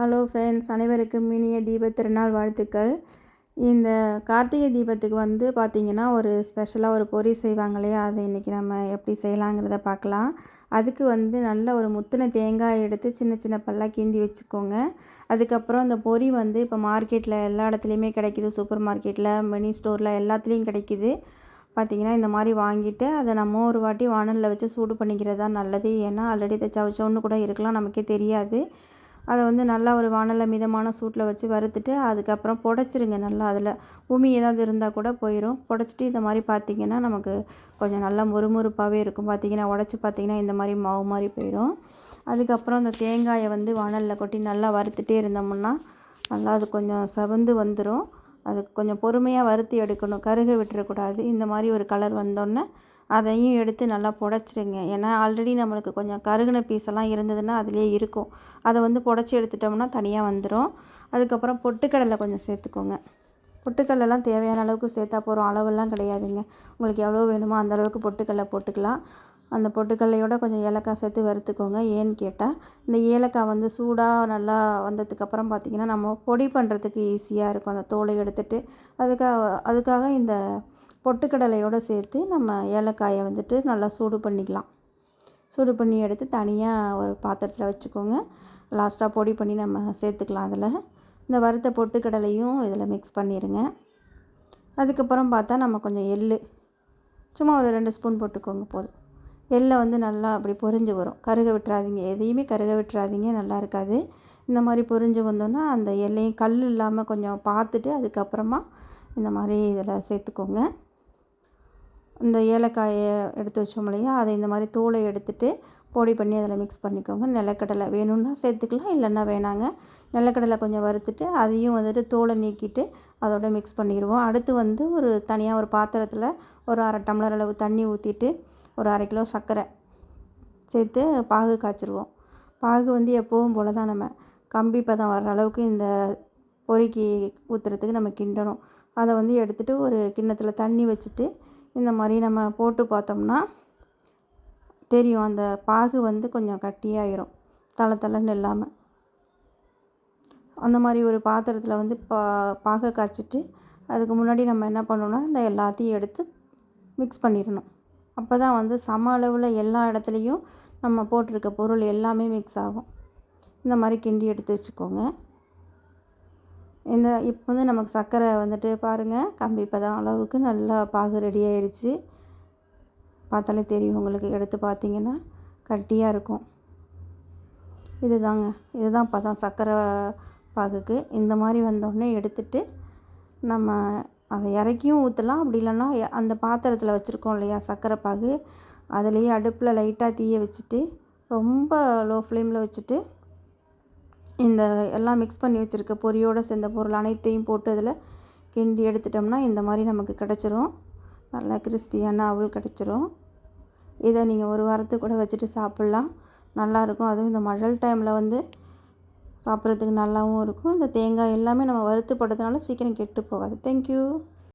Hello friends, அனைவருக்கும் இனிய தீபத் திருநாள் வாழ்த்துக்கள். இந்த கார்த்திகை தீபத்துக்கு பார்த்திங்கன்னா ஒரு ஸ்பெஷலாக ஒரு பொரி செய்வாங்க இல்லையா, அதை இன்றைக்கி நம்ம எப்படி செய்யலாங்கிறத பார்க்கலாம். அதுக்கு நல்ல ஒரு முத்தின தேங்காய் எடுத்து சின்ன சின்ன பல்லாக கீந்தி வச்சுக்கோங்க. அதுக்கப்புறம் இந்த பொரி இப்போ மார்க்கெட்டில் எல்லா இடத்துலையுமே கிடைக்கிது. சூப்பர் மார்க்கெட்டில், மினி ஸ்டோரில் எல்லாத்துலேயும் கிடைக்கிது. பார்த்திங்கன்னா இந்த மாதிரி வாங்கிட்டு அதை நம்ம ஒரு வாட்டி வானலில் வச்சு சூடு பண்ணிக்கிறது தான் நல்லது. ஏன்னா ஆல்ரெடி இதை சவுச்சவுன்னு கூட இருக்கலாம், நமக்கே தெரியாது. அதை நல்லா ஒரு வானலில் மிதமான சூட்டில் வச்சு வறுத்துட்டு அதுக்கப்புறம் புடச்சிருங்க. நல்லா அதில் உமி ஏதாவது இருந்தால் கூட போயிடும். புடச்சிட்டு இந்த மாதிரி பார்த்திங்கன்னா நமக்கு கொஞ்சம் நல்லா முறுமுறுப்பாகவே இருக்கும். பார்த்திங்கன்னா உடச்சி பார்த்திங்கன்னா இந்த மாதிரி மாவு மாதிரி போயிடும். அதுக்கப்புறம் அந்த தேங்காயை வானலில் கொட்டி நல்லா வறுத்துட்டே இருந்தோம்னா நல்லா அது கொஞ்சம் செவந்து வந்துடும். அது கொஞ்சம் பொறுமையாக வறுத்து எடுக்கணும், கருக விட்டுறக்கூடாது. இந்த மாதிரி ஒரு கலர் வந்தோடனே அதையும் எடுத்து நல்லா புடச்சிடுங்க. ஏன்னா ஆல்ரெடி நம்மளுக்கு கொஞ்சம் கருகின பீஸெல்லாம் இருந்ததுன்னா அதிலே இருக்கும். அதை புடச்சி எடுத்துட்டோம்னா தனியாக வந்துடும். அதுக்கப்புறம் பொட்டுக்கடலை கொஞ்சம் சேர்த்துக்கோங்க. பொட்டுக்கடலைலாம் தேவையான அளவுக்கு சேர்த்தா போகிறோம், அளவெல்லாம் கிடையாதுங்க. உங்களுக்கு எவ்வளோ வேணுமோ அந்த அளவுக்கு பொட்டுக்கடலை போட்டுக்கலாம். அந்த பொட்டுக்கடலையோட கொஞ்சம் ஏலக்காய் சேர்த்து வறுத்துக்கோங்க. ஏன்னு கேட்டால் இந்த ஏலக்காய் சூடாக நல்லா வந்ததுக்கப்புறம் பார்த்திங்கன்னா நம்ம பொடி பண்ணுறதுக்கு ஈஸியாக இருக்கும். அந்த தோலை எடுத்துகிட்டு அதுக்காக இந்த பொட்டுக்கடலையோடு சேர்த்து நம்ம ஏலக்காயை நல்லா சூடு பண்ணிக்கலாம். சூடு பண்ணி எடுத்து தனியாக ஒரு பாத்திரத்தில் வச்சுக்கோங்க. லாஸ்ட்டாக பொடி பண்ணி நம்ம சேர்த்துக்கலாம். அதில் இந்த வறுத்த பொட்டுக்கடலையும் இதில் மிக்ஸ் பண்ணிடுங்க. அதுக்கப்புறம் பார்த்தா நம்ம கொஞ்சம் எள் சும்மா ஒரு 2 ஸ்பூன் போட்டுக்கோங்க போதும். எள்ளை நல்லா அப்படி பொரிஞ்சு வரும். கருக விட்டுறாதீங்க, எதையுமே கருக விட்டுறாதீங்க, நல்லா இருக்காது. இந்த மாதிரி பொரிஞ்சு வந்தோன்னா அந்த எல்லையும் கல் இல்லாமல் கொஞ்சம் பார்த்துட்டு அதுக்கப்புறமா இந்த மாதிரி இதில் சேர்த்துக்கோங்க. இந்த ஏலக்காயை எடுத்து வச்சோம் இல்லையா, அதை இந்த மாதிரி தோலை எடுத்துகிட்டு பொடி பண்ணி அதில் மிக்ஸ் பண்ணிக்கோங்க. நிலக்கடலை வேணும்னா சேர்த்துக்கலாம், இல்லைன்னா வேணாங்க. நிலக்கடலை கொஞ்சம் வறுத்துட்டு அதையும் தோலை நீக்கிட்டு அதோட மிக்ஸ் பண்ணிடுவோம். அடுத்து ஒரு தனியாக ஒரு பாத்திரத்தில் ஒரு 1/2 டம்ளர் அளவு தண்ணி ஊற்றிட்டு ஒரு 1/2 கிலோ சர்க்கரை சேர்த்து பாகு காய்ச்சிருவோம். பாகு எப்போவும் போல் தான் நம்ம கம்பி பதம் வர்ற அளவுக்கு இந்த பொரிக்கு ஊற்றுறதுக்கு நம்ம கிண்டணும். அதை எடுத்துகிட்டு ஒரு கிண்ணத்தில் தண்ணி வச்சுட்டு இந்த மாதிரி நம்ம போட்டு பார்த்தோம்னா தெரியும், அந்த பாகு கொஞ்சம் கட்டியாயிரும், தளன்னு இல்லாமல். அந்த மாதிரி ஒரு பாத்திரத்தில் பாகை காய்ச்சிட்டு அதுக்கு முன்னாடி நம்ம என்ன பண்ணணும்னா இந்த எல்லாத்தையும் எடுத்து மிக்ஸ் பண்ணிடணும். அப்போ தான் சம அளவில் எல்லா இடத்துலையும் நம்ம போட்டிருக்க பொருள் எல்லாமே மிக்ஸ் ஆகும். இந்த மாதிரி கிண்டி எடுத்து வச்சுக்கோங்க. இப்போ நமக்கு சர்க்கரை பாருங்கள், கம்பி பதம் அளவுக்கு நல்லா பாகு ரெடி ஆயிடுச்சு. பார்த்தாலே தெரியும் உங்களுக்கு, எடுத்து பார்த்திங்கன்னா கட்டியாக இருக்கும். இதுதான் பதம் சர்க்கரை பாகுக்கு. இந்த மாதிரி வந்தோடனே எடுத்துட்டு நம்ம அதை இறக்கியும் ஊற்றலாம். அப்படி இல்லைன்னா அந்த பாத்திரத்தில் வச்சுருக்கோம் இல்லையா சர்க்கரை பாகு, அதுலேயே அடுப்பில் லைட்டாக தீயை வச்சுட்டு ரொம்ப லோ ஃப்ளேமில் வச்சுட்டு இந்த எல்லாம் மிக்ஸ் பண்ணி வச்சுருக்க பொரியோடு சேர்ந்த பொருள் அனைத்தையும் போட்டு அதில் கிண்டி எடுத்துட்டோம்னா இந்த மாதிரி நமக்கு கிடச்சிரும். நல்லா கிறிஸ்பியான அவல் கிடச்சிரும். இதை நீங்கள் ஒரு வாரத்துக்கு கூட வச்சுட்டு சாப்பிட்லாம், நல்லாயிருக்கும். அதுவும் இந்த மழை டைமில் சாப்பிட்றதுக்கு நல்லாவும் இருக்கும். இந்த தேங்காய் எல்லாமே நம்ம வறுத்து போட்டதுனால சீக்கிரம் கெட்டு போகாது. தேங்க்யூ.